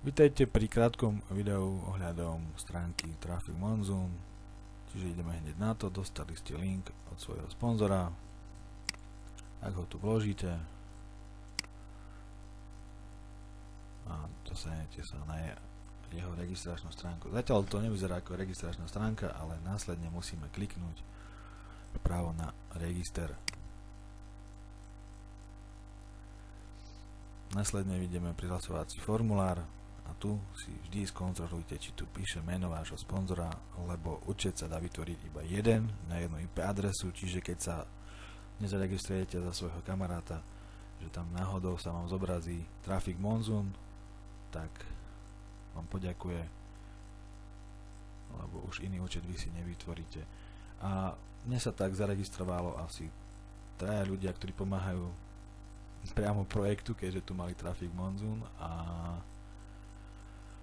Vítajte pri krátkom videu ohľadom stránky Traffic Monsoon. Čiže ideme hneď na to, dostali ste link od svojho sponzora. Ak ho tu vložíte a dostanete sa na jeho registračnú stránku. Zatiaľ to nevyzerá ako registračná stránka, ale následne musíme kliknúť právo na register. Následne vidíme prihlasovací formulár. A tu si vždy skontrolujte, či tu píše meno vášho sponzora, lebo účet sa dá vytvoriť iba jeden na jednu IP adresu, čiže keď sa nezaregistrujete za svojho kamaráta, že tam náhodou sa vám zobrazí Traffic Monsoon, tak vám poďakuje, lebo už iný účet vy si nevytvoríte. A mne sa tak zaregistrovalo asi 3 ľudia, ktorí pomáhajú priamo projektu, keďže tu mali Traffic Monsoon, a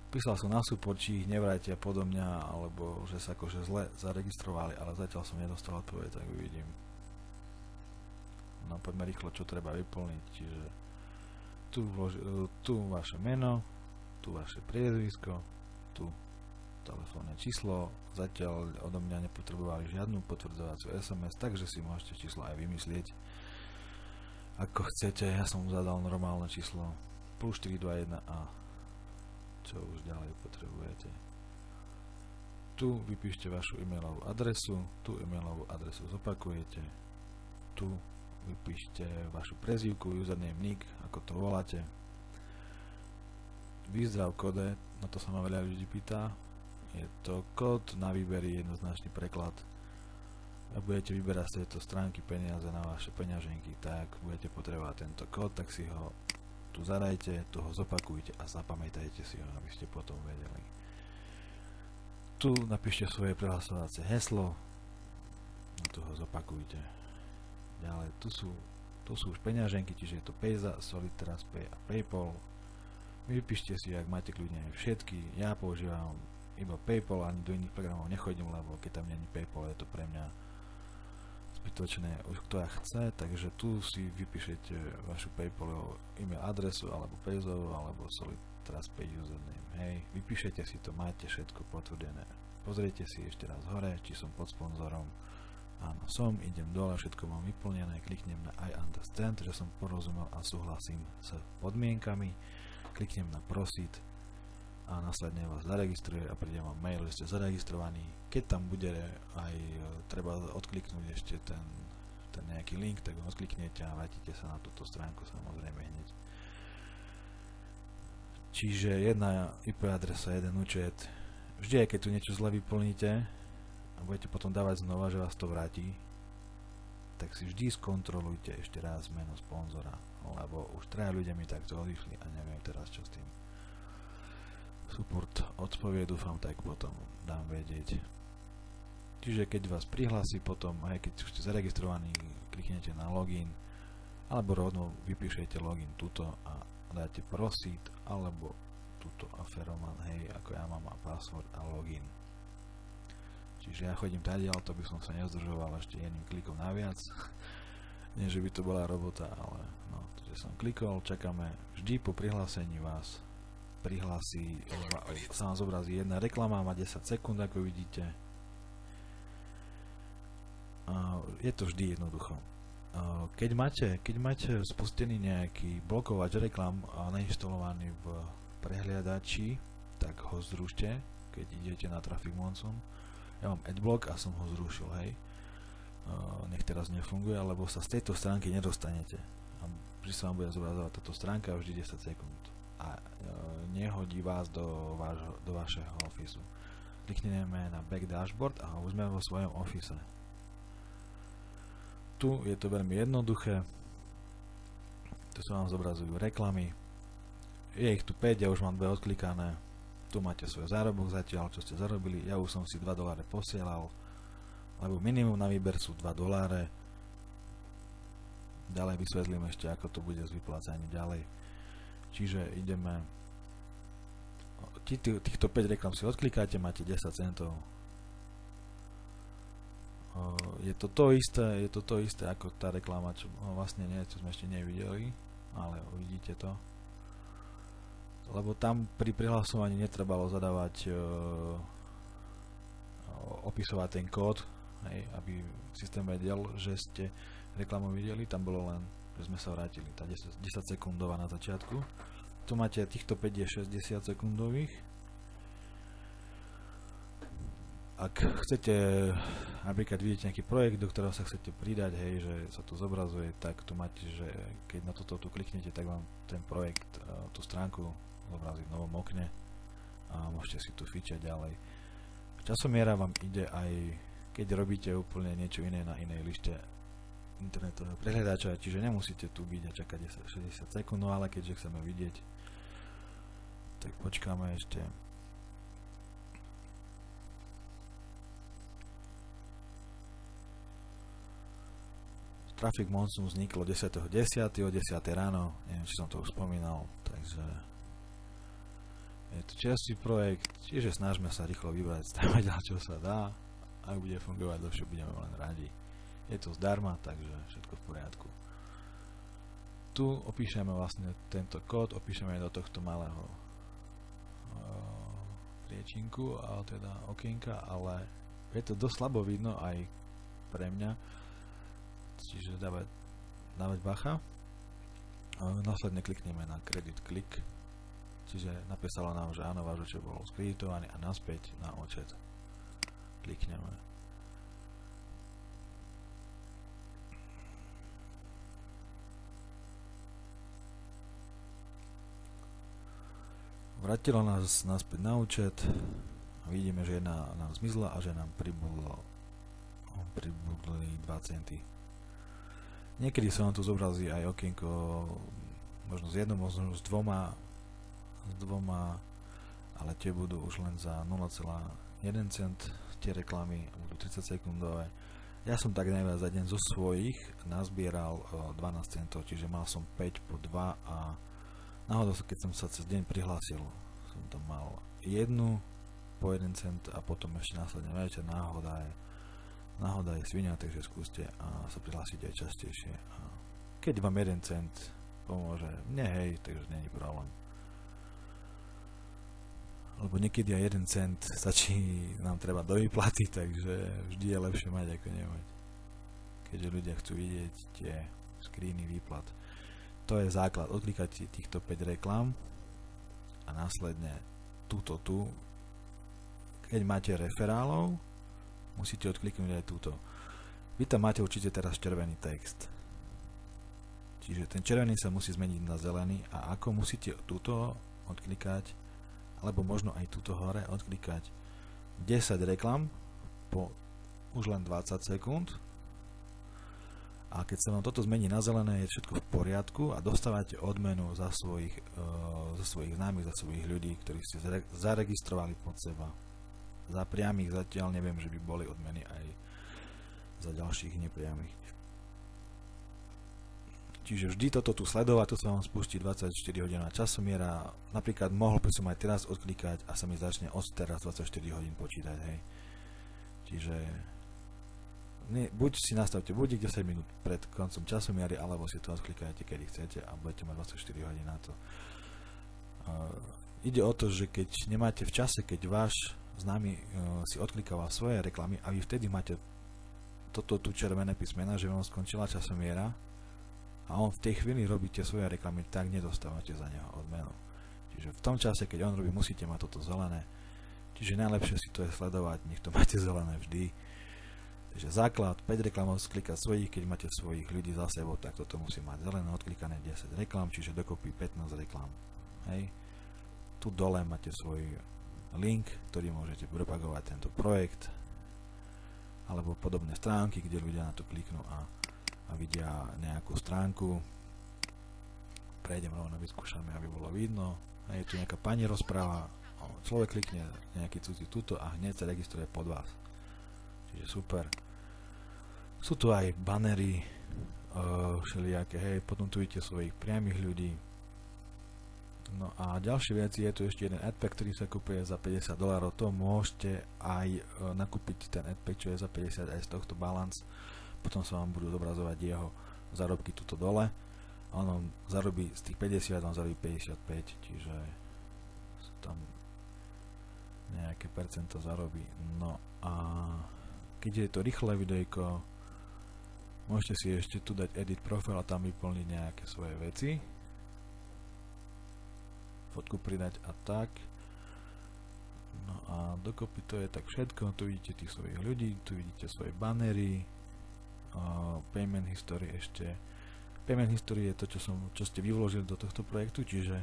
písal som na support, či ich nevrátia podo mňa, alebo že sa akože zle zaregistrovali, ale zatiaľ som nedostal odpoveď, tak uvidím. No poďme rýchlo, čo treba vyplniť. Čiže tu vaše meno, tu vaše priezvisko, tu telefónne číslo. Zatiaľ odo mňa nepotrebovali žiadnu potvrdzovaciu SMS, takže si môžete číslo aj vymyslieť ako chcete. Ja som zadal normálne číslo +421 a čo už ďalej potrebujete. Tu vypíšte vašu e-mailovú adresu, tu e-mailovú adresu zopakujete, tu vypíšte vašu prezývku, username, nick, ako to voláte. Výzdrav kóde, na to sa ma veľa ľudí pýta. Je to kód na výber, jednoznačný preklad. Ak budete vyberať z tejto stránky peniaze na vaše peňaženky, tak budete potrebovať tento kód, tak si ho tu zadajte, tu ho zopakujte a zapamätajte si ho, aby ste potom vedeli. Tu napíšte svoje prihlasovacie heslo a tu ho zopakujte. Ďalej, tu sú už peňaženky, čiže je to Payza, Solid, TrustPay a PayPal. Vypíšte si, ak máte kľudne aj všetky. Ja používam iba PayPal, ani do iných programov nechodím, lebo keď tam nie je PayPal, je to pre mňa zbytočné, už kto ja chce, takže tu si vypíšete vašu PayPal e-mail adresu, alebo Payzovú, alebo Solid, TrustPay username. Hej, vypíšete si to, máte všetko potvrdené. Pozrite si ešte raz hore, či som pod sponzorom. Áno, som, idem dole, všetko mám vyplnené, kliknem na I understand, že som porozumel a súhlasím s podmienkami, kliknem na proceed a následne vás zaregistruje a príde vám mail, že ste zaregistrovaní. Keď tam bude aj treba odkliknúť ešte ten nejaký link, tak ho odkliknete a vrátite sa na túto stránku samozrejme hneď. Čiže jedna IP adresa, jeden účet. Vždy, aj keď tu niečo zle vyplníte a budete potom dávať znova, že vás to vráti, tak si vždy skontrolujte ešte raz meno sponzora, lebo už 3 ľudia mi takto odišli a neviem teraz čo s tým. Support odpovie, dúfam, tak potom dám vedieť. Čiže keď vás prihlási potom, aj keď už ste zaregistrovaní, kliknete na login, alebo rovno vypíšete login tuto a dáte proceed, alebo tuto aferoman, hej, ako ja mám, a password a login. Čiže ja chodím tadiaľ, to by som sa nezdržoval ešte jedným klikom naviac. Nie, že by to bola robota, ale no, že som klikol, čakáme. Vždy po prihlásení vás prihlási, sa vám zobrazí jedna reklama, má 10 sekúnd, ako vidíte. Je to vždy jednoducho. Keď máte spustený nejaký blokovač reklam nainštalovaný v prehliadači, tak ho zrušte, keď idete na Traffic Monsoon. Ja mám Adblock a som ho zrušil, hej. Nech teraz nefunguje, lebo sa z tejto stránky nedostanete. Vždy sa vám bude zobrazovať táto stránka vždy 10 sekúnd. A nehodí vás do vašeho ofisu. Klikneme na Back Dashboard a už sme vo svojom office. Tu je to veľmi jednoduché. Tu sa vám zobrazujú reklamy. Je ich tu 5, ja už mám 2 odklikané. Tu máte svoj zárobok zatiaľ, čo ste zarobili. Ja už som si $2 posielal, lebo minimum na výber sú $2. Ďalej vysvetlím ešte, ako to bude s vyplácaním ďalej. Čiže ideme, týchto 5 reklam si odklikáte, máte 10 centov. Je to to isté ako tá reklama, čo vlastne nie, čo sme ešte nevideli, ale uvidíte to. lebo tam pri prihlasovaní netrebalo zadávať opisovať ten kód, hej, aby systém vedel, že ste reklamu videli, tam bolo len, že sme sa vrátili, tá 10 sekundová na začiatku. Tu máte týchto 5 je 60 sekundových. Ak chcete, napríklad vidíte nejaký projekt, do ktorého sa chcete pridať, hej, že sa tu zobrazuje, tak tu máte, že keď na toto tu kliknete, tak vám ten projekt, tú stránku zobrazí v novom okne a môžete si tu fičať ďalej. Časomiera vám ide aj keď robíte úplne niečo iné na inej lište internetového prehľadača, čiže nemusíte tu byť a čakať 60 sekúnd, no ale keďže chceme vidieť, tak počkáme ešte. Traffic Monsoon vzniklo 10.10. o 10. ráno, neviem, či som to už spomínal, takže je to čerstvý projekt, čiže snažme sa rýchlo vybrať staviaľ, čo sa dá. Ak bude fungovať dlhšie, budeme len radi. Je to zdarma, takže všetko v poriadku. Tu opíšeme vlastne tento kód, opíšeme do tohto malého priečinku, ale teda okienka, ale je to dosť slabo vidno aj pre mňa, čiže dávať bacha. Následne klikneme na Credit Click, čiže napísalo nám, že áno, váš účet bol skreditovaný a naspäť na účet klikneme. Vrátilo nás naspäť na účet a vidíme, že jedna nám zmizla a že nám pribudli 2 centy. Niekedy sa vám tu zobrazí aj okienko možno s jednou, možno s dvoma, ale tie budú už len za 0,1 cent, tie reklamy budú 30 sekundové. Ja som tak najviac za deň zo svojich nazbieral 12 centov, čiže mal som 5 po 2 a náhodou, keď som sa cez deň prihlásil, som tam mal jednu po 1 cent a potom ešte následne večer. Náhoda je svinia, takže skúste a sa prihlásiť aj častejšie. A keď vám 1 cent pomôže, mne hej, takže není problém. Lebo niekedy aj 1 cent stačí, nám treba do výplaty, takže vždy je lepšie mať ako nemať. Keďže ľudia chcú vidieť tie screeny výplat. To je základ, odklikať týchto 5 reklám a následne túto tu. Keď máte referálov, musíte odkliknúť aj túto. Vy tam máte určite teraz červený text. Čiže ten červený sa musí zmeniť na zelený a ako musíte túto odklikať, alebo možno aj túto hore odklikať 10 reklam po už len 20 sekúnd. A keď sa vám toto zmení na zelené, je všetko v poriadku a dostávate odmenu za svojich známych, za svojich ľudí, ktorí ste zaregistrovali pod seba. Za priamých zatiaľ neviem, že by boli odmeny aj za ďalších nepriamých. Čiže vždy toto tu sledovať, tu sa vám spustí 24 hodinová časomiera. Napríklad mohol by som aj teraz odklikať a sa mi začne od teraz 24 hodín počítať, hej. Čiže buď si nastavte budík 10 minút pred koncom časomiery, alebo si to odklikajte kedy chcete a budete mať 24 hodín na to. Ide o to, že keď nemáte v čase, keď váš známy si odklikával svoje reklamy a vy vtedy máte toto tu červené písmena, že vám skončila časomiera a on v tej chvíli robíte svoje reklamy, tak nedostávate za neho odmenu. Čiže v tom čase, keď on robí, musíte mať toto zelené. Čiže najlepšie si to je sledovať, nech to máte zelené vždy. Takže základ, 5 reklamov sklikať svojich, keď máte svojich ľudí za sebou, tak toto musí mať zelené, odklikané 10 reklam, čiže dokopy 15 reklam. Hej. Tu dole máte svoj link, ktorý môžete propagovať tento projekt, alebo podobné stránky, kde ľudia na to kliknú a vidia nejakú stránku. Prejdem rovno, vyskúšame, aby bolo vidno. Je tu nejaká pani rozpráva, človek klikne nejaký cudzí tuto a hneď sa registruje pod vás. Čiže super. Sú tu aj banery všelijaké, hej, potom tu vidíte svojich priamých ľudí. No a ďalšie veci, je tu ešte jeden adpack, ktorý sa kúpuje za $50, to môžete aj nakúpiť ten adpack, čo je za 50 aj z tohto balance. Potom sa vám budú zobrazovať jeho zárobky tuto dole. On zarobí z tých 50, on zarobí 55, čiže percento zarobí. No a keď je to rýchle videjko, môžete si ešte tu dať edit profil a tam vyplniť nejaké svoje veci, fotku pridať a tak. No a dokopy to je tak všetko. Tu vidíte tých svojich ľudí, tu vidíte svoje banery, payment history ešte. Payment history je to, čo ste vyvložili do tohto projektu, čiže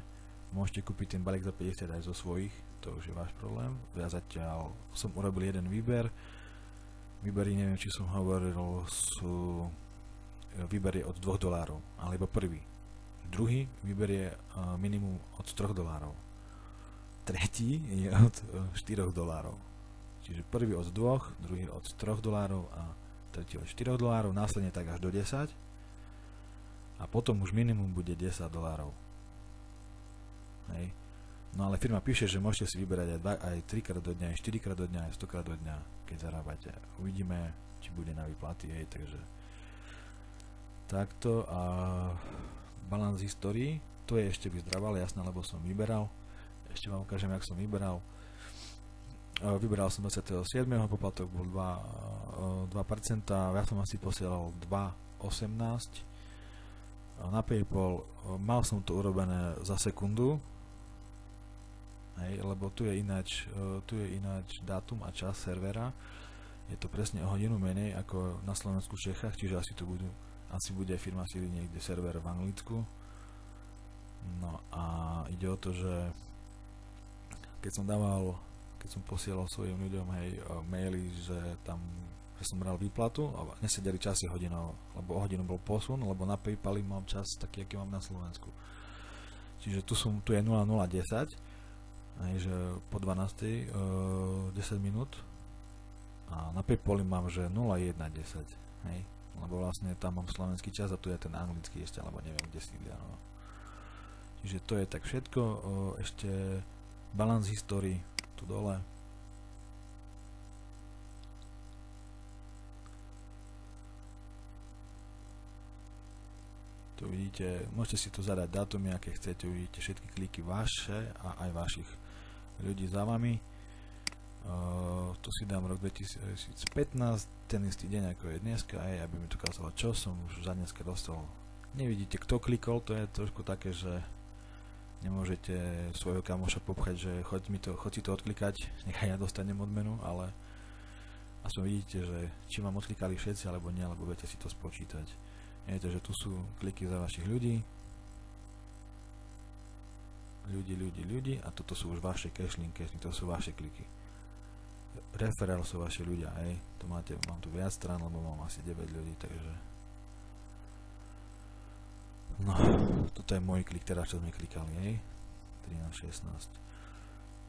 môžete kúpiť ten balík za 50 aj zo svojich, to už je váš problém. Ja zatiaľ som urobil jeden výber. Výbery, neviem, či som hovoril, sú výber je od $2, alebo prvý. Druhý výber je minimum od $3. Tretí je od $4. Čiže prvý od 2, druhý od $3 a tretí od $4, následne tak až do 10 a potom už minimum bude $10. Hej. No ale firma píše, že môžete si vyberať aj 3 krát do dňa, aj 4 krát do dňa, aj 100 krát do dňa, keď zarábate. Uvidíme, či bude na výplaty, hej, takže takto. A balance history, to je ešte vyzdravál, jasné, lebo som vyberal. Ešte vám ukážem, jak som vyberal. Vyberal som 27. poplatok bol 2%, ja som asi posielal 2,18. Na PayPal mal som to urobené za sekundu, hej, lebo tu je ináč dátum a čas servera. Je to presne o hodinu menej ako na Slovensku v Čechách, čiže asi bude firma sídliť niekde server v Anglicku. No a ide o to, že keď som posielal svojim ľuďom maily, že som bral výplatu a nesedeli časy hodinov, lebo o hodinu bol posun, lebo na PayPali mám čas taký, aký mám na Slovensku. Čiže tu je 0010, že po 12. 10 minút a na PayPali mám, že 0110, hej, lebo vlastne tam mám slovenský čas a tu je ten anglický ešte, alebo neviem, kde sídlia, no. Čiže to je tak všetko, ešte balance history tu dole. Tu vidíte, môžete si tu zadať dátumy, aké chcete, uvidíte všetky kliky vaše a aj vašich ľudí za vami. Tu si dám rok 2015, ten istý deň ako je dneska, aj aby mi to ukázalo, čo som už za dneska dostal. Nevidíte, kto klikol, to je trošku také, že nemôžete svojho kamoša popchať, že choď si to odklikať, nechaj ja dostanem odmenu, ale aspoň vidíte, že či vám odklikali všetci alebo nie, alebo viete si to spočítať. Viete, že tu sú kliky za vašich ľudí a toto sú už vaše cashlink, to sú vaše kliky. Referál sú vaši ľudia, hej. Mám tu viac strán, lebo mám asi 9 ľudí, takže no, toto je môj klik, teraz čo sme klikali, hej. 13, 16.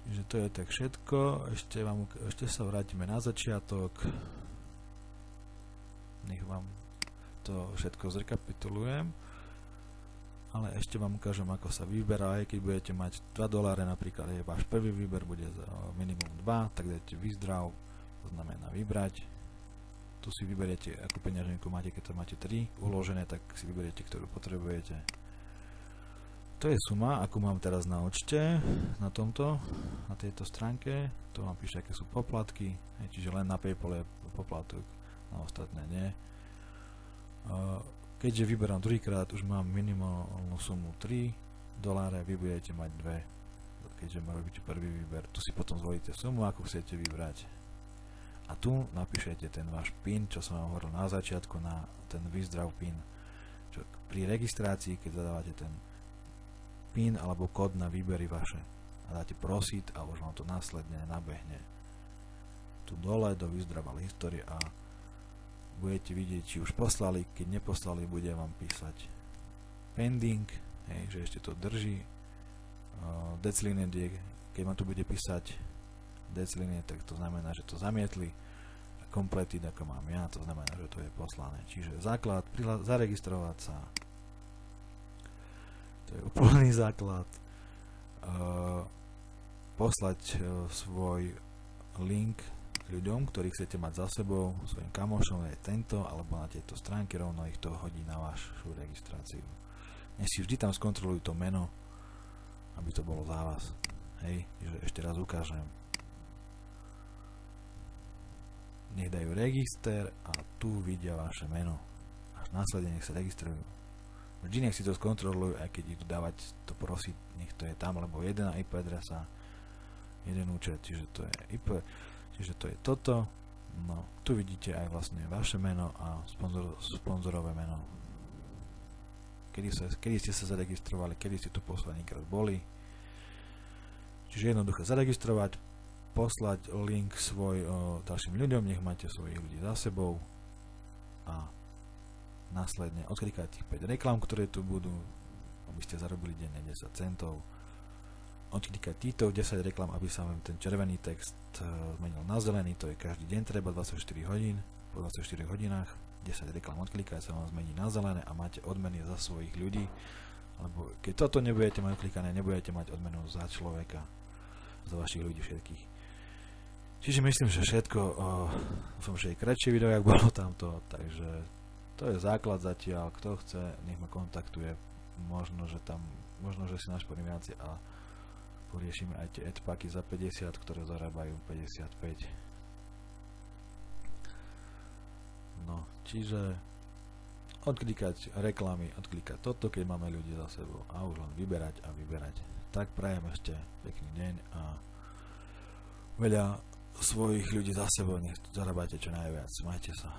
Čiže to je tak všetko, ešte sa vrátime na začiatok. Nech vám to všetko zrekapitulujem, ale ešte vám ukážem, ako sa vyberá. Aj keď budete mať $2 napríklad, je váš prvý výber bude za minimum 2, tak dáte withdraw, to znamená vybrať. Tu si vyberiete, akú peňaženku máte, keď to máte 3 uložené, tak si vyberiete, ktorú potrebujete. To je suma, akú mám teraz na účte, na tejto stránke. Tu vám píše, aké sú poplatky, čiže len na PayPal je poplatok, na ostatné nie. Keďže vyberám druhýkrát, už mám minimálnu sumu $3, vy budete mať 2, keďže robíte prvý výber. Tu si potom zvolíte sumu, akú chcete vybrať. A tu napíšete ten váš PIN, čo som vám hovoril na začiatku, na ten withdraw PIN. Čo pri registrácii, keď zadávate ten PIN alebo kód na výbery vaše a dáte proceed a už vám to následne nabehne tu dole do withdrawal history a budete vidieť, či už poslali. Keď neposlali, bude vám písať pending, že ešte to drží. Declineed, keď vám tu bude písať declineed, tak to znamená, že to zamietli. Completed, ako mám ja, to znamená, že to je poslané. Čiže základ, zaregistrovať sa, to je úplný základ. Poslať svoj link ľuďom, ktorých chcete mať za sebou, svojim kamošom, je tento, alebo na tieto stránky, rovno ich to hodí na vašu registráciu. Nech si vždy tam skontrolujú to meno, aby to bolo za vás. Hej, že ešte raz ukážem. nech dajú register a tu vidia vaše meno. Až následne nech sa registrujú. Vždy nech si to skontrolujú, aj keď idú dávať to prosiť, nech to je tam, lebo jedna IP adresa, jeden účet, čiže to je IP, čiže to je toto. No, tu vidíte aj vlastne vaše meno a sponzorové meno. Kedy ste sa zaregistrovali, kedy ste tu poslednýkrát boli. Čiže jednoduché zaregistrovať, poslať link svoj ďalším ľuďom, nech máte svojich ľudí za sebou a následne odklikať tých 5 reklám, ktoré tu budú, aby ste zarobili denne 10 centov. Odklikať týchto 10 reklam, aby sa vám ten červený text zmenil na zelený, to je každý deň treba 24 hodín, po 24 hodinách 10 reklam odklikať sa vám zmení na zelené a máte odmeny za svojich ľudí, lebo keď toto nebudete mať odklikané, nebudete mať odmenu za človeka, za vašich ľudí všetkých. Čiže myslím, že všetko, som že je kratšie video, jak bolo tamto, takže to je základ zatiaľ, kto chce, nech ma kontaktuje, možno, že si našporím viacej a poriešime aj tie adpacky za 50, ktoré zarábajú 55. No, čiže odklikať reklamy, odklikať toto, keď máme ľudí za sebou a už len vyberať a vyberať. Tak prajem ešte pekný deň a veľa svojich ľudí za sebou, nech zarábate čo najviac. Majte sa.